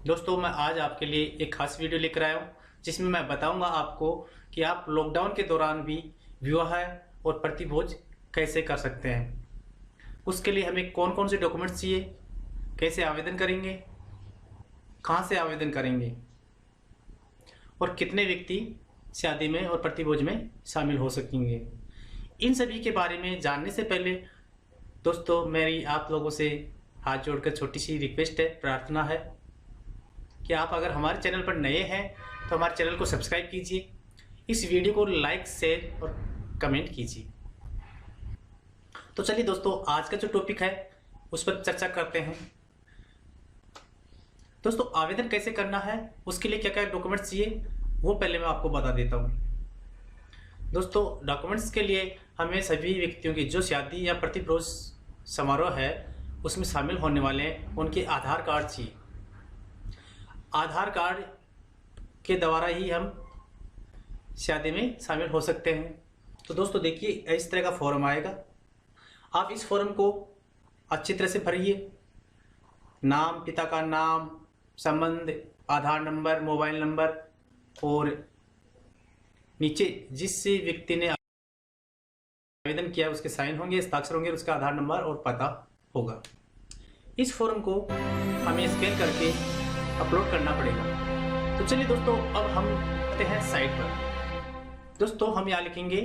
दोस्तों मैं आज आपके लिए एक खास वीडियो लेकर आया हूँ जिसमें मैं बताऊंगा आपको कि आप लॉकडाउन के दौरान भी विवाह और प्रतिभोज कैसे कर सकते हैं। उसके लिए हमें कौन कौन से डॉक्यूमेंट्स चाहिए, कैसे आवेदन करेंगे, कहाँ से आवेदन करेंगे और कितने व्यक्ति शादी में और प्रतिभोज में शामिल हो सकेंगे। इन सभी के बारे में जानने से पहले दोस्तों मेरी आप लोगों से हाथ जोड़कर छोटी सी रिक्वेस्ट है, प्रार्थना है कि आप अगर हमारे चैनल पर नए हैं तो हमारे चैनल को सब्सक्राइब कीजिए, इस वीडियो को लाइक शेयर और कमेंट कीजिए। तो चलिए दोस्तों आज का जो टॉपिक है उस पर चर्चा करते हैं। दोस्तों आवेदन कैसे करना है, उसके लिए क्या क्या डॉक्यूमेंट्स चाहिए वो पहले मैं आपको बता देता हूँ। दोस्तों डॉक्यूमेंट्स के लिए हमें सभी व्यक्तियों की जो शादी या प्रतिभोज समारोह है उसमें शामिल होने वाले हैं उनके आधार कार्ड चाहिए। आधार कार्ड के द्वारा ही हम शादी में शामिल हो सकते हैं। तो दोस्तों देखिए इस तरह का फॉर्म आएगा, आप इस फॉर्म को अच्छी तरह से भरिए। नाम, पिता का नाम, संबंध, आधार नंबर, मोबाइल नंबर और नीचे जिस व्यक्ति ने आवेदन किया उसके साइन होंगे, हस्ताक्षर होंगे, उसका आधार नंबर और पता होगा। इस फॉर्म को हमें स्कैन करके अपलोड करना पड़ेगा। तो चलिए दोस्तों अब हम आते हैं साइट पर। दोस्तों हम यहाँ लिखेंगे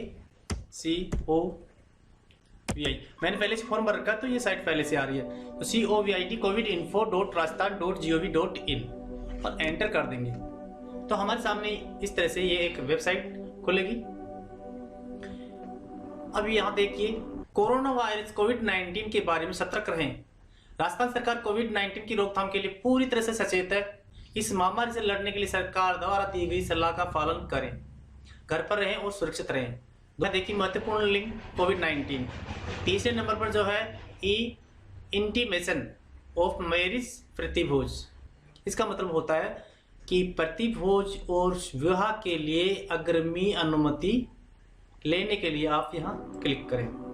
COVI। मैंने पहले से फॉर्म भर रखा तो ये साइट पहले से आ रही है। तो COVID covidinfo.rajasthan.gov.in और एंटर कर देंगे तो हमारे सामने इस तरह से ये एक वेबसाइट खुलेगी। अब यहाँ देखिए कोरोना वायरस कोविड-19 के बारे में सतर्क रहें। राजस्थान सरकार कोविड-19 की रोकथाम के लिए पूरी तरह से सचेत है। इस महामारी से लड़ने के लिए सरकार द्वारा दी गई सलाह का पालन करें, घर पर रहें और सुरक्षित रहें। देखिए महत्वपूर्ण लिंक कोविड-19। तीसरे नंबर पर जो है इंटीमेशन ऑफ मैरिज प्रतिभोज। इसका मतलब होता है कि प्रतिभोज और विवाह के लिए अग्रिमी अनुमति लेने के लिए आप यहाँ क्लिक करें।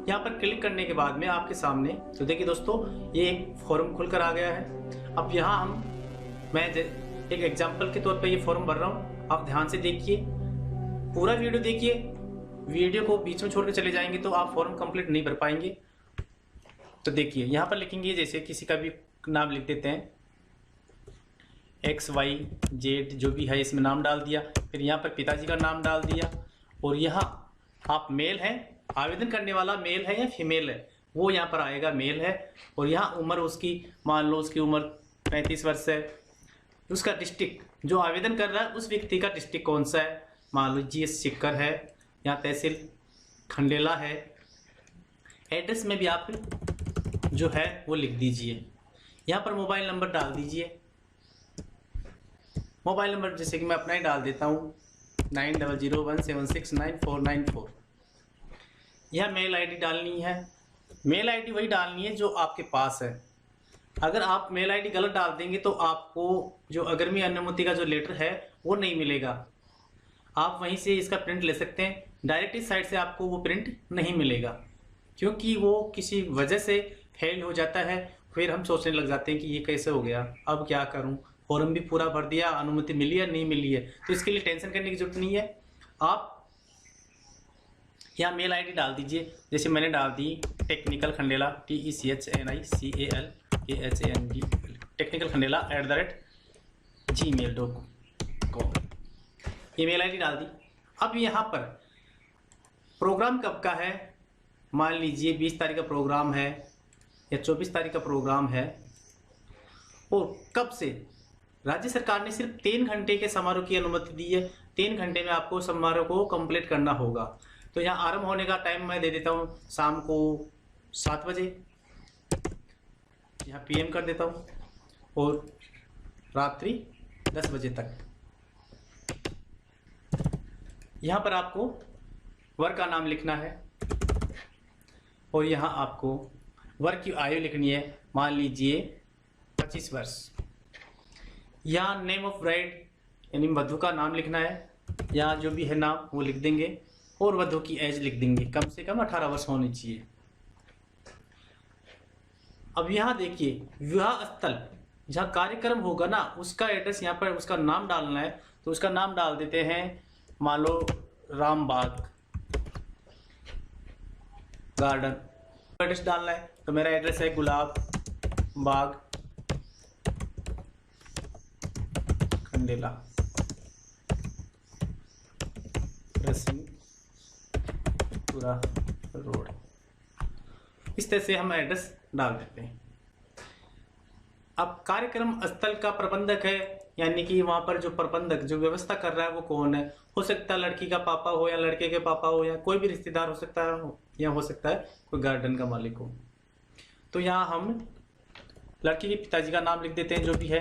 यहाँ पर क्लिक करने के बाद में आपके सामने तो देखिए दोस्तों ये एक फॉर्म खुलकर आ गया है। अब यहाँ मैं एक एग्जांपल के तौर पे ये फॉर्म भर रहा हूँ, आप ध्यान से देखिए, पूरा वीडियो देखिए। वीडियो को बीच में छोड़ के चले जाएंगे तो आप फॉर्म कंप्लीट नहीं भर पाएंगे। तो देखिए यहाँ पर लिखेंगे, जैसे किसी का भी नाम लिख देते हैं, XYZ जो भी है इसमें नाम डाल दिया, फिर यहाँ पर पिताजी का नाम डाल दिया और यहाँ आप मेल हैं, आवेदन करने वाला मेल है या फीमेल है वो यहाँ पर आएगा, मेल है। और यहाँ उम्र उसकी मान लो उसकी उम्र 35 वर्ष है। उसका डिस्ट्रिक्ट जो आवेदन कर रहा है उस व्यक्ति का डिस्ट्रिक्ट कौन सा है, मान लो GS सीकर है, यहाँ तहसील खंडेला है। एड्रेस में भी आप जो है वो लिख दीजिए। यहाँ पर मोबाइल नंबर डाल दीजिए। मोबाइल नंबर जैसे कि मैं अपना ही डाल देता हूँ 9001769494। यह मेल आईडी डालनी है। मेल आईडी वही डालनी है जो आपके पास है। अगर आप मेल आईडी गलत डाल देंगे तो आपको जो अग्रिमी अनुमति का जो लेटर है वो नहीं मिलेगा। आप वहीं से इसका प्रिंट ले सकते हैं, डायरेक्ट इस साइट से आपको वो प्रिंट नहीं मिलेगा क्योंकि वो किसी वजह से फेल हो जाता है। फिर हम सोचने लग जाते हैं कि ये कैसे हो गया, अब क्या करूं, फॉर्म भी पूरा भर दिया, अनुमति मिली है नहीं मिली है। तो इसके लिए टेंशन करने की जरूरत नहीं है। आप यहाँ मेल आईडी डाल दीजिए, जैसे मैंने डाल दी technical Khandela TECHNICALKHAND technical Khandela @gmail.com ये मेल आईडी डाल दी। अब यहाँ पर प्रोग्राम कब का है, मान लीजिए 20 तारीख का प्रोग्राम है या 24 तारीख का प्रोग्राम है और कब से। राज्य सरकार ने सिर्फ 3 घंटे के समारोह की अनुमति दी है। 3 घंटे में आपको समारोह को कंप्लीट करना होगा। तो यहाँ आरंभ होने का टाइम मैं दे देता हूँ शाम को 7 बजे, यहाँ PM कर देता हूँ और रात्रि 10 बजे तक। यहाँ पर आपको वर का नाम लिखना है और यहाँ आपको वर की आयु लिखनी है, मान लीजिए 25 वर्ष। यहाँ नेम ऑफ ब्राइड यानी वधू का नाम लिखना है, यहाँ जो भी है नाम वो लिख देंगे और वधू की एज लिख देंगे, कम से कम 18 वर्ष होनी चाहिए। अब यहाँ देखिए विवाह स्थल जहाँ कार्यक्रम होगा ना उसका एड्रेस यहाँ पर उसका नाम डालना है, तो उसका नाम डाल देते हैं, मान लो रामबाग गार्डन। एड्रेस डालना है तो मेरा एड्रेस है गुलाब बाग खंडेला पूरा रोड। इस तरह से हम एड्रेस डाल देते हैं। अब कार्यक्रम स्थल का प्रबंधक है, यानी कि वहां पर जो प्रबंधक जो व्यवस्था कर रहा है वो कौन है। हो सकता है लड़की का पापा हो या लड़के के पापा हो या कोई भी रिश्तेदार हो सकता है, या हो सकता है कोई गार्डन का मालिक हो। तो यहाँ हम लड़की के पिताजी का नाम लिख देते हैं जो भी है।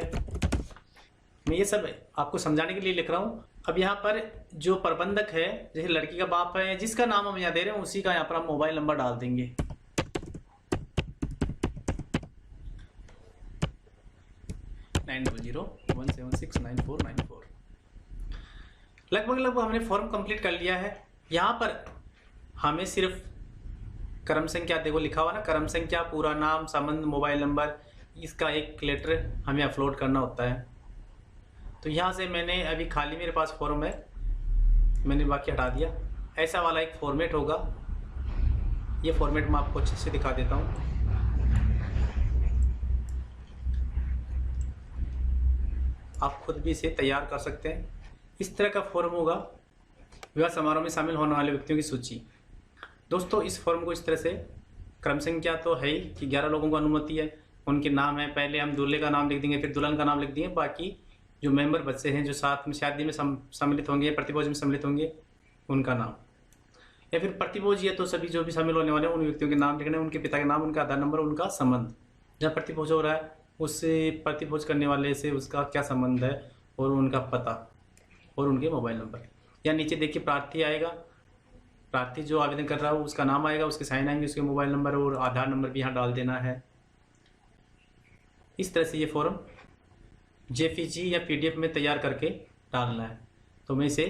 मैं ये सब आपको समझाने के लिए लिख रहा हूँ। अब यहाँ पर जो प्रबंधक है, जैसे लड़की का बाप है, जिसका नाम हम यहाँ दे रहे हैं उसी का यहाँ पर हम मोबाइल नंबर डाल देंगे। लगभग हमने फॉर्म कंप्लीट कर लिया है। यहाँ पर हमें सिर्फ क्रम संख्या, देखो लिखा हुआ ना, क्रम संख्या, पूरा नाम, संबंध, मोबाइल नंबर, इसका एक लेटर हमें अपलोड करना होता है। तो यहाँ से मैंने अभी खाली मेरे पास फॉर्म है, मैंने बाकी हटा दिया। ऐसा वाला एक फॉर्मेट होगा, ये फॉर्मेट मैं आपको अच्छे से दिखा देता हूँ। आप खुद भी इसे तैयार कर सकते हैं। इस तरह का फॉर्म होगा, विवाह समारोह में शामिल होने वाले व्यक्तियों की सूची। दोस्तों इस फॉर्म को इस तरह से, क्रम संख्या तो है ही कि 11 लोगों को अनुमति है, उनके नाम है। पहले हम दूल्हे का नाम लिख देंगे, फिर दुल्हन का नाम लिख देंगे, बाकी जो मेंबर बच्चे हैं जो साथ में शादी में सम्मिलित होंगे, प्रतिभोज में सम्मिलित होंगे, उनका नाम। या फिर प्रतिभोज है तो सभी जो भी शामिल होने वाले हैं उन व्यक्तियों के नाम लिखने, उनके पिता के नाम, उनका आधार नंबर, उनका संबंध। जहाँ प्रतिभोज हो रहा है उससे, प्रतिभोज करने वाले से उसका क्या संबंध है, और उनका पता और उनके मोबाइल नंबर। या नीचे देखिए प्रार्थी आएगा, प्रार्थी जो आवेदन कर रहा है उसका नाम आएगा, उसके साइन आएंगे, उसके मोबाइल नंबर और आधार नंबर भी यहाँ डाल देना है। इस तरह से ये फॉर्म जेपीजी या पीडीएफ में तैयार करके डालना है। तो मैं इसे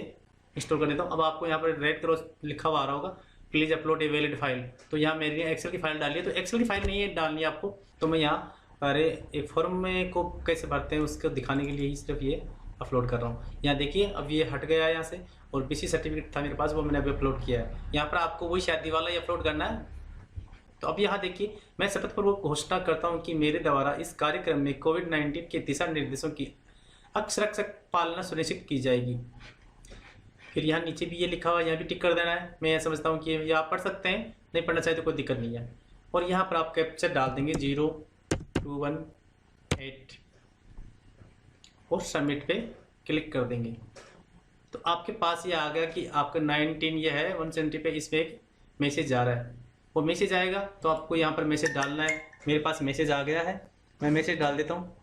इंस्टॉल कर देता हूँ। अब आपको यहाँ पर रेड क्रॉस लिखा हुआ आ रहा होगा, please upload a valid file. तो यहाँ मेरी एक्सेल की फाइल डाली है, तो एक्सेल की फाइल नहीं है डालनी है आपको। तो मैं यहाँ अरे एक फॉर्म में को कैसे भरते हैं उसको दिखाने के लिए ही सिर्फ ये अपलोड कर रहा हूँ। यहाँ देखिए अब ये हट गया है यहाँ से, और बीसी सर्टिफिकेट था मेरे पास, वो मैंने अभी अपलोड किया है। यहाँ पर आपको वही शादी वाला ही अपलोड करना है। तो अब यहाँ देखिए, मैं शपथपूर्वक घोषणा करता हूँ कि मेरे द्वारा इस कार्यक्रम में कोविड-19 के दिशा निर्देशों की अक्षरशः पालना सुनिश्चित की जाएगी। फिर यहाँ नीचे भी ये लिखा हुआ है, यहाँ भी टिक कर देना है। मैं समझता हूँ कि ये आप पढ़ सकते हैं, नहीं पढ़ना चाहिए तो कोई दिक्कत नहीं है। और यहाँ पर आप कैप्चर डाल देंगे 0218 और सबमिट पे क्लिक कर देंगे। तो आपके पास ये आ गया कि आपका 19 ये है 170 पे, इस पर एक मैसेज आ रहा है। वो मैसेज आएगा तो आपको यहाँ पर मैसेज डालना है। मेरे पास मैसेज आ गया है, मैं मैसेज डाल देता हूँ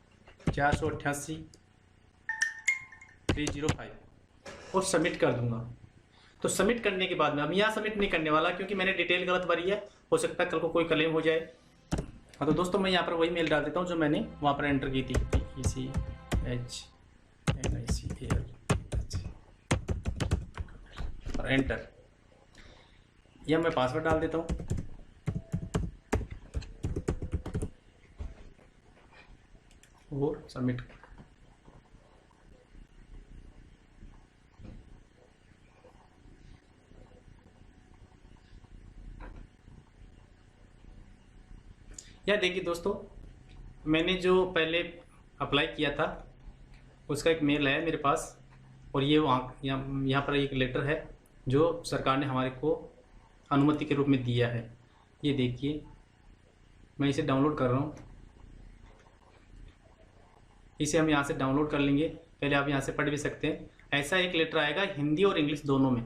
488305 और सबमिट कर दूंगा। तो सबमिट करने के बाद में, अब यहाँ सबमिट नहीं करने वाला क्योंकि मैंने डिटेल गलत भरी है, हो सकता है कल को कोई क्लेम हो जाए। हाँ तो दोस्तों मैं यहाँ पर वही मेल डाल देता हूँ जो मैंने वहाँ पर एंटर की थी, ECHNICAL और एंटर। यह मैं पासवर्ड डाल देता हूँ। और सबमिट। यह देखिए दोस्तों, मैंने जो पहले अप्लाई किया था उसका एक मेल है मेरे पास, और ये वहाँ यहाँ पर एक लेटर है जो सरकार ने हमारे को अनुमति के रूप में दिया है। ये देखिए मैं इसे डाउनलोड कर रहा हूँ, इसे हम यहाँ से डाउनलोड कर लेंगे। पहले आप यहाँ से पढ़ भी सकते हैं। ऐसा एक लेटर आएगा हिंदी और इंग्लिश दोनों में।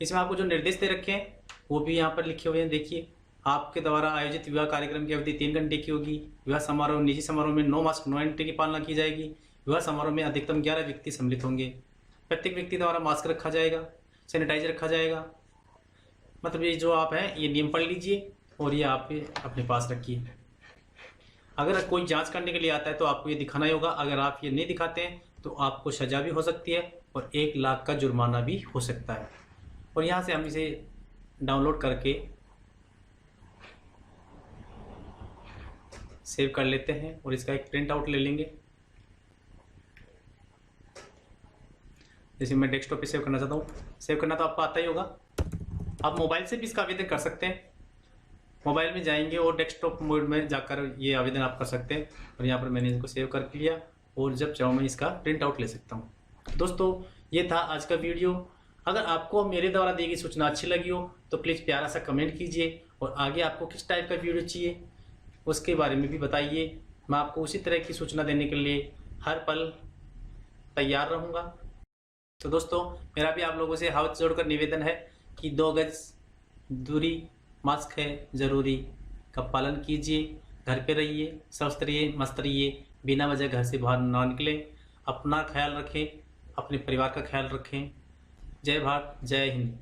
इसमें आपको जो निर्देश दे रखे हैं वो भी यहाँ पर लिखे हुए हैं। देखिए, आपके द्वारा आयोजित विवाह कार्यक्रम की अवधि 3 घंटे की होगी। विवाह समारोह, निजी समारोह में नो मास्क नो एंट्री की पालना की जाएगी। विवाह समारोह में अधिकतम 11 व्यक्ति सम्मिलित होंगे। प्रत्येक व्यक्ति द्वारा मास्क रखा जाएगा, सैनिटाइजर रखा जाएगा। मतलब ये जो आप हैं ये नियम पढ़ लीजिए और ये आप अपने पास रखिए। अगर कोई जांच करने के लिए आता है तो आपको ये दिखाना ही होगा। अगर आप ये नहीं दिखाते हैं तो आपको सजा भी हो सकती है और 1 लाख का जुर्माना भी हो सकता है। और यहाँ से हम इसे डाउनलोड करके सेव कर लेते हैं और इसका एक प्रिंट आउट ले लेंगे। जैसे मैं डेस्कटॉप पे सेव करना चाहता हूँ, सेव करना तो आपको आता ही होगा। आप मोबाइल से भी इसका आवेदन कर सकते हैं। मोबाइल में जाएंगे और डेस्कटॉप मोड में जाकर ये आवेदन आप कर सकते हैं। और यहाँ पर मैंने इसको सेव कर लिया और जब चाहूँ मैं इसका प्रिंट आउट ले सकता हूँ। दोस्तों, ये था आज का वीडियो। अगर आपको मेरे द्वारा दी गई सूचना अच्छी लगी हो तो प्लीज़ प्यारा सा कमेंट कीजिए और आगे आपको किस टाइप का वीडियो चाहिए उसके बारे में भी बताइए। मैं आपको उसी तरह की सूचना देने के लिए हर पल तैयार रहूँगा। तो दोस्तों, मेरा भी आप लोगों से हाथ जोड़कर निवेदन है कि 2 गज दूरी, मास्क है ज़रूरी का पालन कीजिए। घर पे रहिए, स्वस्थ रहिए, मस्त रहिए, बिना वजह घर से बाहर ना निकलें। अपना ख्याल रखें, अपने परिवार का ख्याल रखें। जय भारत, जय हिंद।